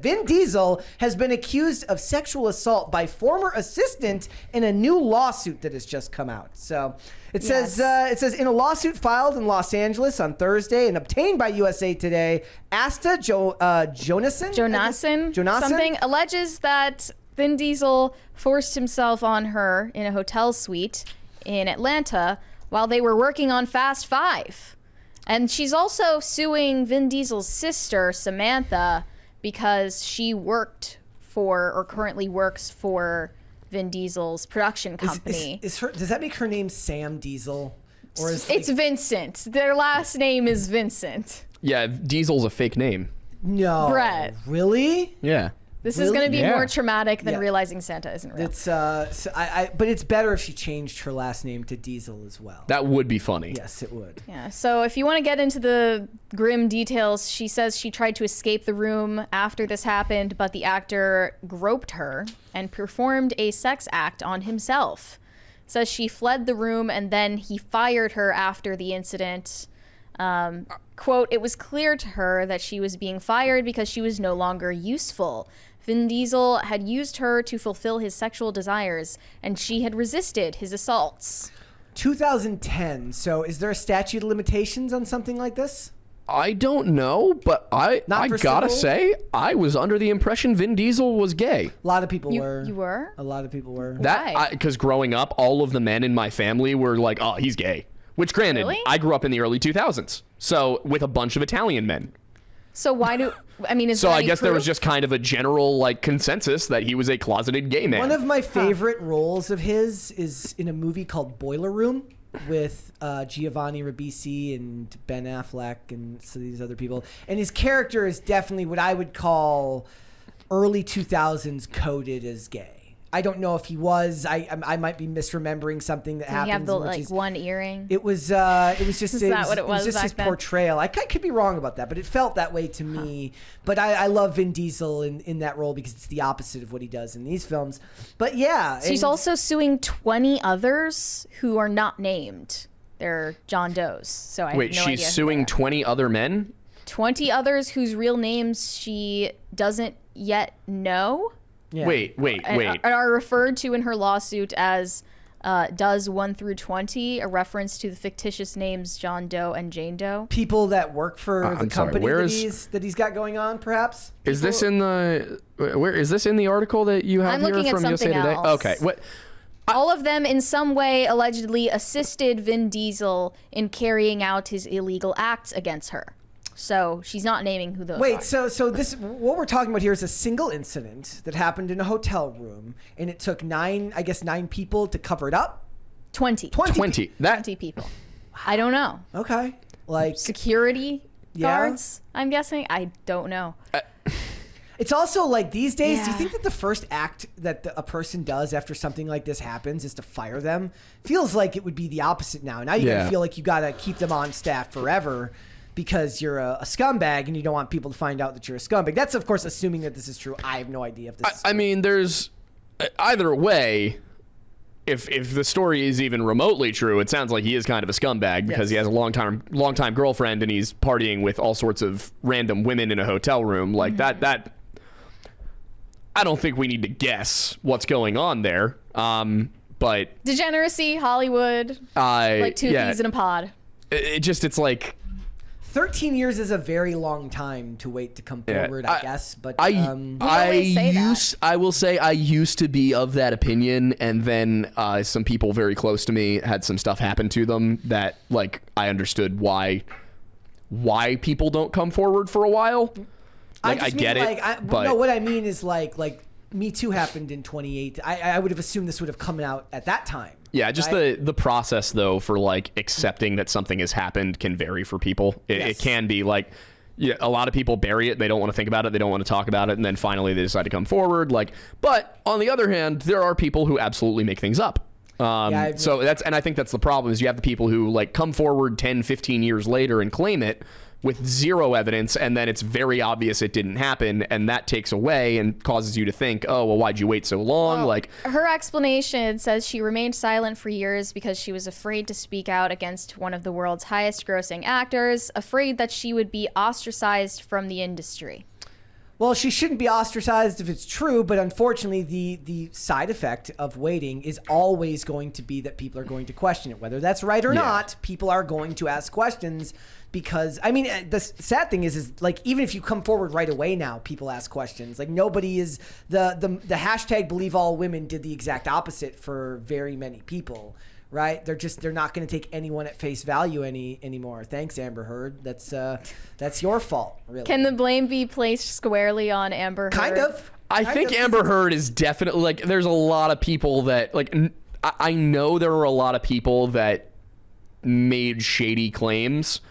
Vin Diesel has been accused of sexual assault by former assistant in a new lawsuit that has just come out. So it says in a lawsuit filed in Los Angeles on Thursday and obtained by USA Today, Asta Jonassen something alleges that Vin Diesel forced himself on her in a hotel suite in Atlanta while they were working on Fast 5. And she's also suing Vin Diesel's sister, Samantha, because she worked for, or currently works for, Vin Diesel's production company. Does that make her name Sam Diesel? Or it's Vincent. Their last name is Vincent. Yeah, Diesel's a fake name. No. Brett. Really? Yeah. This is going to be more traumatic than realizing Santa isn't real. It's but it's better if she changed her last name to Diesel as well. That would be funny. Yes, it would. Yeah. So if you want to get into the grim details, she says she tried to escape the room after this happened, but the actor groped her and performed a sex act on himself. Says she fled the room and then he fired her after the incident. Quote, it was clear to her that she was being fired because she was no longer useful. Vin Diesel had used her to fulfill his sexual desires, and she had resisted his assaults. 2010. So is there a statute of limitations on something like this? I don't know, but I gotta say, I was under the impression Vin Diesel was gay. A lot of people were. You were? A lot of people were. Why? Because growing up, all of the men in my family were like, oh, he's gay. Which, granted, Really? I grew up in the early 2000s, so with a bunch of Italian men. So why do... I mean, is So there I any guess there was proof? just kind of a general like consensus that he was a closeted gay man. One of my favorite roles of his is in a movie called Boiler Room with Giovanni Ribisi and Ben Affleck and so these other people. And his character is definitely what I would call early 2000s coded as gay. I don't know if he was. I might be misremembering something that Did happens. he have the like one earring? It was just Is that what it was just back his then? portrayal. I could be wrong about that, but it felt that way to me. But I love Vin Diesel in that role because it's the opposite of what he does in these films. But yeah, So he's also suing 20 others who are not named. They're John Doe's. So I Wait, have no she's idea who suing they are. 20 other men? 20 others whose real names she doesn't yet know. yeah. Wait. And are referred to in her lawsuit as does 1 through 20, a reference to the fictitious names John Doe and Jane Doe. people that work for the I'm sorry, company where that is- he's got going on, perhaps. Is this in the where is this in the article that you have I'm here looking at from USA something Today? else. Okay. What All of them in some way allegedly assisted Vin Diesel in carrying out his illegal acts against her. So she's not naming who those are. Wait, so this what we're talking about here is a single incident that happened in a hotel room, and it took 9 people to cover it up. 20. 20. That 20 people. I don't know. Okay, like Security Yeah. guards, I'm guessing? I don't know. it's also like these days. Do you Yeah. think that the first act that a person does after something like this happens is to fire them? Feels like it would be the opposite now. Now you Yeah. gotta feel like you gotta keep them on staff forever. Because you're a scumbag and you don't want people to find out that you're a scumbag. That's, of course, assuming that this is true. I have no idea if this is true. I mean, there's either way. If the story is even remotely true, it sounds like he is kind of a scumbag because he has a long time girlfriend and he's partying with all sorts of random women in a hotel room like that. I don't think we need to guess what's going on there. But Degeneracy, Hollywood, like two peas in a pod. It's like 13 years is a very long time to wait to come forward, I guess. But always say that. I will say I used to be of that opinion, and then some people very close to me had some stuff happen to them that, like, I understood why people don't come forward for a while. Like, I get it. But no, what I mean is like MeToo happened in 2018. I would have assumed this would have come out at that time. Yeah, just right? the process, though, for, like, accepting that something has happened can vary for people. It can be, like, a lot of people bury it. They don't want to think about it. They don't want to talk about it. And then finally they decide to come forward. Like, but on the other hand, there are people who absolutely make things up. So I think that's the problem is you have the people who, like, come forward 10, 15 years later and claim it with zero evidence, and then it's very obvious it didn't happen, and that takes away and causes you to think, oh, well, why'd you wait so long? Well, like, her explanation says she remained silent for years because she was afraid to speak out against one of the world's highest grossing actors, afraid that she would be ostracized from the industry. Well, she shouldn't be ostracized if it's true, but unfortunately, the side effect of waiting is always going to be that people are going to question it. Whether that's right or not, people are going to ask questions because, I mean, the sad thing is like, even if you come forward right away now, people ask questions. Like, nobody is, the hashtag believe all women did the exact opposite for very many people. Right? They're not going to take anyone at face value anymore. Thanks, Amber Heard. That's your fault, really. Can the blame be placed squarely on Amber Heard? Kind of. I think Amber Heard is definitely, like, there's a lot of people that, like, I know there are a lot of people that made shady claims,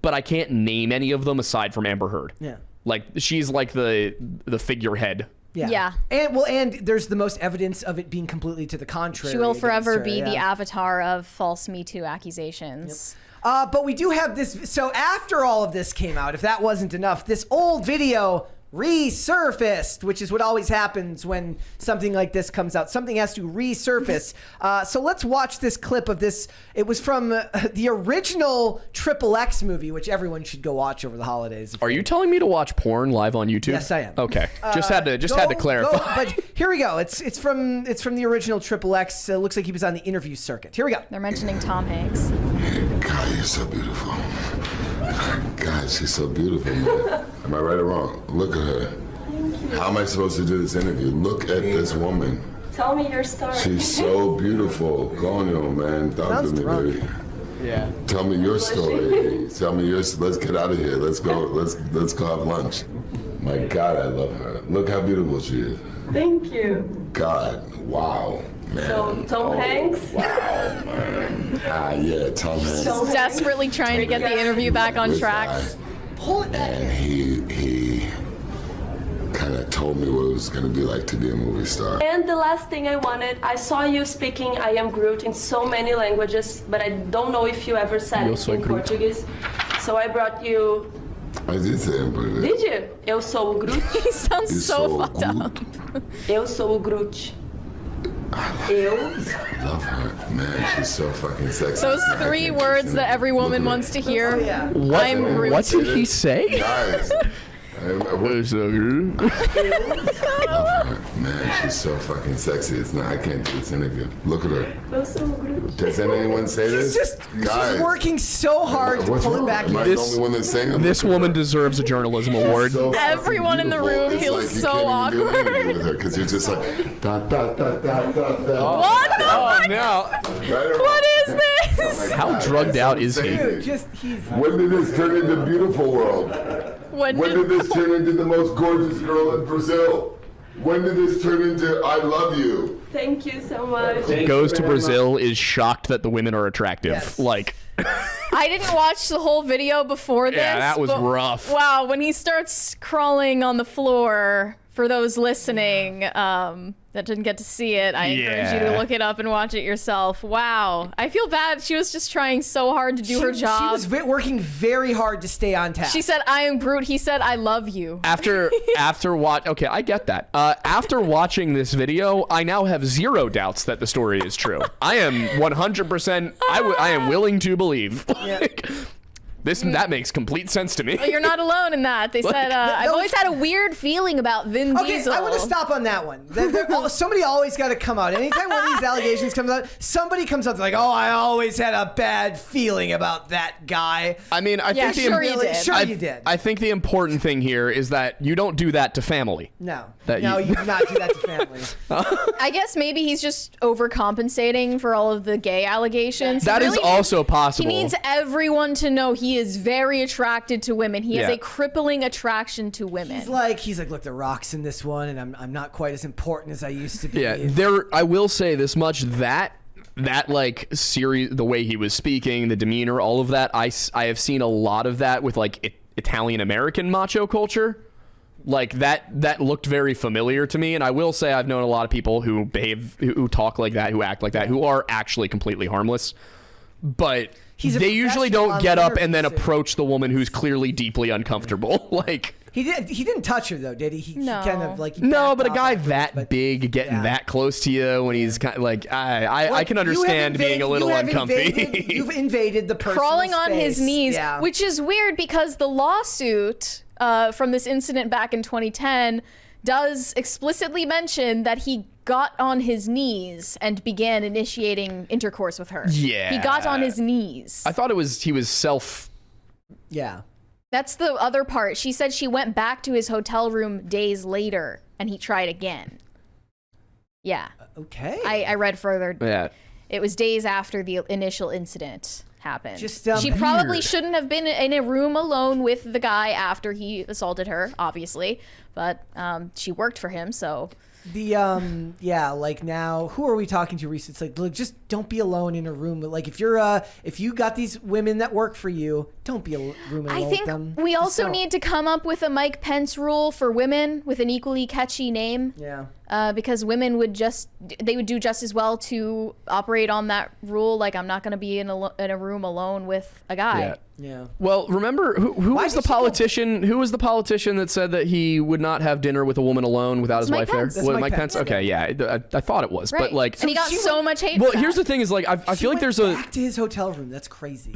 but I can't name any of them aside from Amber Heard. Yeah. Like, she's like the figurehead. Yeah. And there's the most evidence of it being completely to the contrary. She will forever be the avatar of false Me Too accusations. Yep. But we do have this. So after all of this came out, if that wasn't enough, this old video resurfaced, which is what always happens when something like this comes out. Something has to resurface. So let's watch this clip of this. It was from the original XXX movie, which everyone should go watch over the holidays. Are you telling me to watch porn live on YouTube? Yes, I am. Okay, just had to clarify. But here we go. It's from the original XXX. It looks like he was on the interview circuit. Here we go. They're mentioning Tom Hanks. God, you're so beautiful. God, she's so beautiful, man. Am I right or wrong? Look at her. How am I supposed to do this interview? Look at this woman. Tell me your story. She's so beautiful. Go on, yo, man. Talk to me, baby. Yeah. Tell me your story. Tell me yours. Let's get out of here. Let's go. Let's go have lunch. My God, I love her. Look how beautiful she is. Thank you. God, wow. Man. So, Tom Hanks? Wow, man. Yeah, Tom Hanks. Desperately trying to get the interview back on track. And he kind of told me what it was going to be like to be a movie star. And the last thing I wanted, I saw you speaking I am Groot in so many languages, but I don't know if you ever said it in Portuguese. So I brought you... I did say it, but... Did you? Eu sou o Groot. He sounds so fucked up. Eu sou o Groot. I love her, man. She's so fucking sexy. Those three words that every woman wants to hear. Yeah. I'm Groot. What did he say? Guys, I love her, man. She's so fucking sexy. I can't do this interview. Look at her. Eu sou o Groot. Does anyone say this? She's working so hard to pull it back Am I in. the only one that's saying it? This woman deserves a journalism award. So Everyone in the room It's feels like you so can't even do an interview awkward. with her because you're just like dot dot dot dot dot dot. What the Oh fuck? no! What is this? How drugged out is he? When did this turn into beautiful world? When When did did this turn into the most gorgeous girl in Brazil? When did this turn into I love you? Thank you so much. Goes to Brazil, is shocked that the women are attractive. Yes. Like, I didn't watch the whole video before this. yeah, that was but rough. Wow, when he starts crawling on the floor, for those listening that didn't get to see it, I encourage you to Yeah. look it up and watch it yourself. Wow. I feel bad. She was just trying so hard to do her job. She was working very hard to stay on task. She said, I am Groot. He said, I love you. After okay, I get that. After watching this video, I now have zero doubts that the story is true. I am 100%. I am willing to believe. Like, that makes complete sense to me. Well, you're not alone in that. They said, I've always had a weird feeling about Vin Okay, Diesel. I want to stop on that one. Somebody always got to come out. Anytime one of these allegations comes out, somebody comes out like, "Oh, I always had a bad feeling about that guy." I mean, I Yeah, think sure you did. Sure you did. I think the important thing here is that you don't do that to family. No, That no, you- you do not do that to family. I guess maybe he's just overcompensating for all of the gay allegations. That He is really also needs- possible. He needs everyone to know he is very attracted to women. He has Yeah. a crippling attraction to women. He's like, look, the Rock's in this one, and I'm not quite as important as I used to be. Yeah, I will say this much, that like series, the way he was speaking, the demeanor, all of that, I have seen a lot of that with like Italian American macho culture. Like that looked very familiar to me, and I will say I've known a lot of people who talk like that, who act like that, who are actually completely harmless. but He's a they usually professional don't on get the up and then interviews. approach the woman who's clearly deeply uncomfortable. Like, He didn't touch her though, did he? He No. kind of like no, but a backed guy off afterwards, that but- big getting yeah. that close to you when he's kind of like, I can understand being a little uncomfy. You've invaded the personal Crawling on his space. knees, Yeah. which is weird because the lawsuit from this incident back in 2010 does explicitly mention that he got on his knees and began initiating intercourse with her. Yeah. He got on his knees. I thought he was self. Yeah. That's the other part. She said she went back to his hotel room days later and he tried again. Yeah. Okay. I read further. Yeah. It was days after the initial incident happened. Just, she probably Weird. shouldn't have been in a room alone with the guy after he assaulted her, obviously. But she worked for him, so... Yeah, like now, who are we talking to, Reese? It's like, look, just don't be alone in a room. Like if you got these women that work for you, don't be a room alone I with think them. we Just also don't. need to come up with a Mike Pence rule for women with an equally catchy name. Yeah. Because women would do just as well to operate on that rule. Like, I'm not going to be in a room alone with a guy. Yeah. Yeah. Well, remember who Why was the did she go- politician? Who was the politician that said that he would not have dinner with a woman alone without his Mike wife Pence. there? That's Was it Mike Mike Pence? Pence. Okay, yeah, I thought it was, Right. but like, and he got she so went- much hate. well, for here's that. the thing: is like I feel like there's back to his hotel room. That's crazy.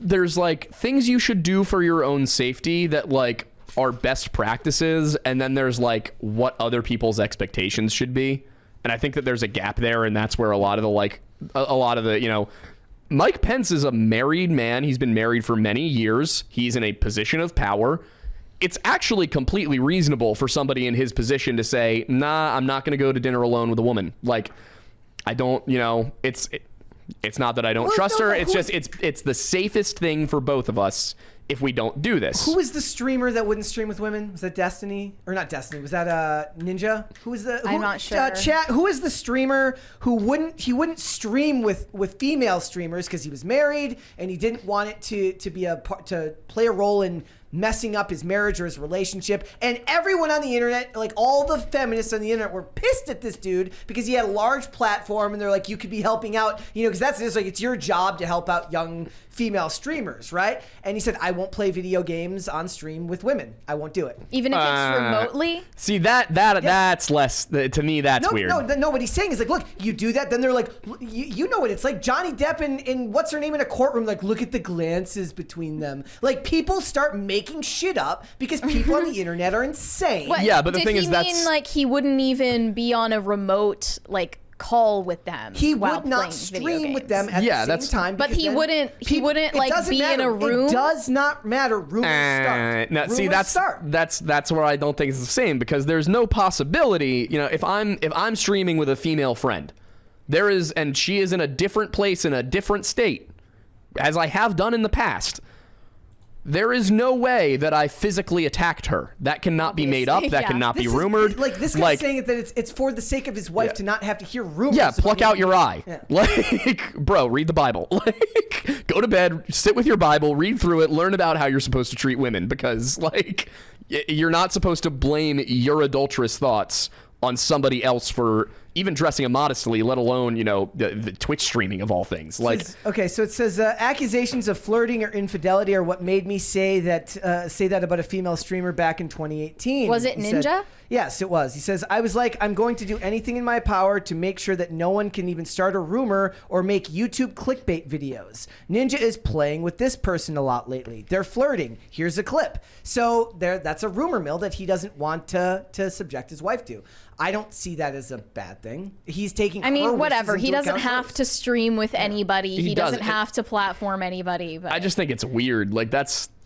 there's like things you should do for your own safety that like are best practices, and then there's like what other people's expectations should be, and I think that there's a gap there, and that's where a lot of the Mike Pence is a married man. He's been married for many years. He's in a position of power. It's actually completely reasonable for somebody in his position to say, nah, I'm not going to go to dinner alone with a woman. Like, I don't, it's not that I don't Well, trust no, her. no, It's who- just, it's the safest thing for both of us if we don't do this. Who was the streamer that wouldn't stream with women? Was that Destiny? Or not Destiny? Was that Ninja? Who was the? I'm not sure. Chat. Who is the streamer who wouldn't stream with female streamers because he was married and he didn't want it to be to play a role in messing up his marriage or his relationship. And everyone on the internet, like all the feminists on the internet, were pissed at this dude because he had a large platform and they're like, you could be helping out, because that's just like, it's your job to help out young female streamers, right? And he said, I won't play video games on stream with women. I won't do it. Even if it's remotely. See, that's less, to me, that's weird. No, what he's saying is like, look, you do that, then they're like, you know what it's like, Johnny Depp in what's her name in a courtroom, like, look at the glances between them. Like, people start making shit up because people on the internet are insane. What, Yeah, but the did thing he is mean that's- like he wouldn't even be on a remote like call with them? He while would not playing video stream with games? them at Yeah, the that's- same time. But because he then wouldn't, it like, doesn't be in a room? It does not matter. Rumors start. No, see, Rumors start. that's where I don't think it's the same, because there's no possibility, if I'm streaming with a female friend, and she is in a different place in a different state, as I have done in the past, there is no way that I physically attacked her. That cannot be made up. That Yeah. cannot be This is- rumored. Like this guy's saying that it's for the sake of his wife to not have to hear rumors. Yeah, about pluck him. out your eye. Yeah. Like, bro, read the Bible. Like, go to bed, sit with your Bible, read through it, learn about how you're supposed to treat women, because, like, you're not supposed to blame your adulterous thoughts on somebody else for even dressing immodestly, let alone, the Twitch streaming of all things. Like, Okay, so it says accusations of flirting or infidelity are what made me say that about a female streamer back in 2018. Was it He said- Ninja? Yes, it was. He says, I was like, I'm going to do anything in my power to make sure that no one can even start a rumor or make YouTube clickbait videos. Ninja is playing with this person a lot lately. They're flirting. Here's a clip. So that's a rumor mill that he doesn't want to subject his wife to. I don't see that as a bad thing. He's taking I mean, her wishes whatever. He into doesn't account have first. to stream with anybody. He doesn't doesn't. have to platform anybody. But I just think it's weird. Like,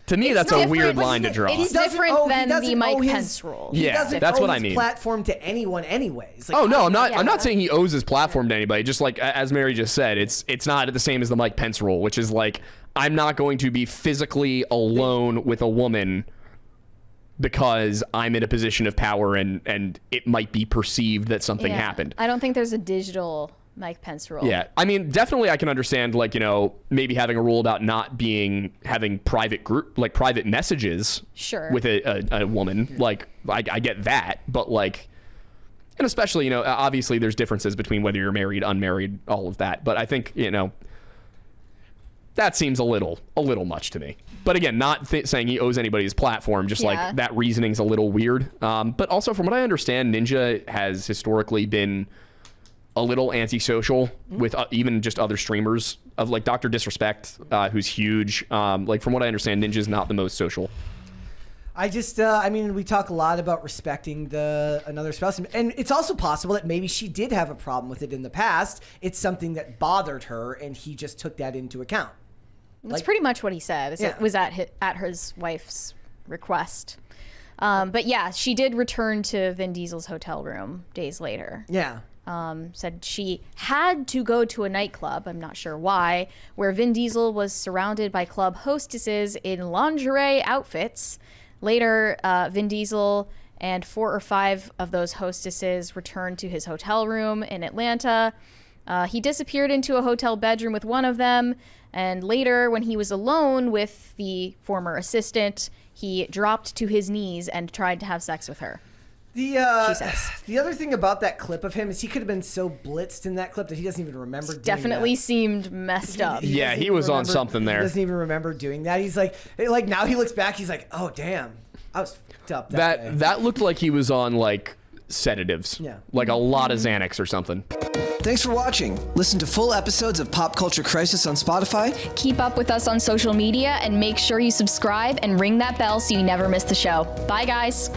to me, It's that's a different, weird but line to draw. it's He doesn't different owe- he than the doesn't Mike owe his- Pence rule. He Yeah, doesn't that's owe what I his mean. platform to anyone anyways. Like, Oh no, I'm not. Yeah. I'm not saying he owes his platform to anybody. Just like as Mary just said, it's not the same as the Mike Pence rule, which is like, I'm not going to be physically alone with a woman because I'm in a position of power and it might be perceived that something Yeah. happened. I don't think there's a digital Mike Pence rule. Yeah, I mean, definitely I can understand, like, maybe having a rule about not having private messages Sure. with a woman. Like, I get that, but like, And especially, obviously there's differences between whether you're married, unmarried, all of that. But I think, that seems a little much to me. But again, not saying he owes anybody his platform, just like that reasoning's a little weird. But also from what I understand, Ninja has historically been a little antisocial with even just other streamers of like Dr. Disrespect, who's huge. Like from what I understand, Ninja's not the most social. I just, we talk a lot about respecting another spouse, and it's also possible that maybe she did have a problem with it in the past. It's something that bothered her, and he just took that into account. That's pretty much what he said. It was at his wife's request. But yeah, she did return to Vin Diesel's hotel room days later. Yeah. Said she had to go to a nightclub, I'm not sure why, where Vin Diesel was surrounded by club hostesses in lingerie outfits. Later, Vin Diesel and 4 or 5 of those hostesses returned to his hotel room in Atlanta. He disappeared into a hotel bedroom with one of them, and later, when he was alone with the former assistant, he dropped to his knees and tried to have sex with her. The other thing about that clip of him is he could have been so blitzed in that clip that he doesn't even remember doing Definitely that. seemed messed up. Yeah, he was on something there. He doesn't even remember doing that. He's like now he looks back, he's like, oh damn, I was fucked up that day. That looked like he was on like sedatives. Yeah. Like a lot of Xanax or something. Thanks for watching. Listen to full episodes of Pop Culture Crisis on Spotify. Keep up with us on social media and make sure you subscribe and ring that bell so you never miss the show. Bye, guys.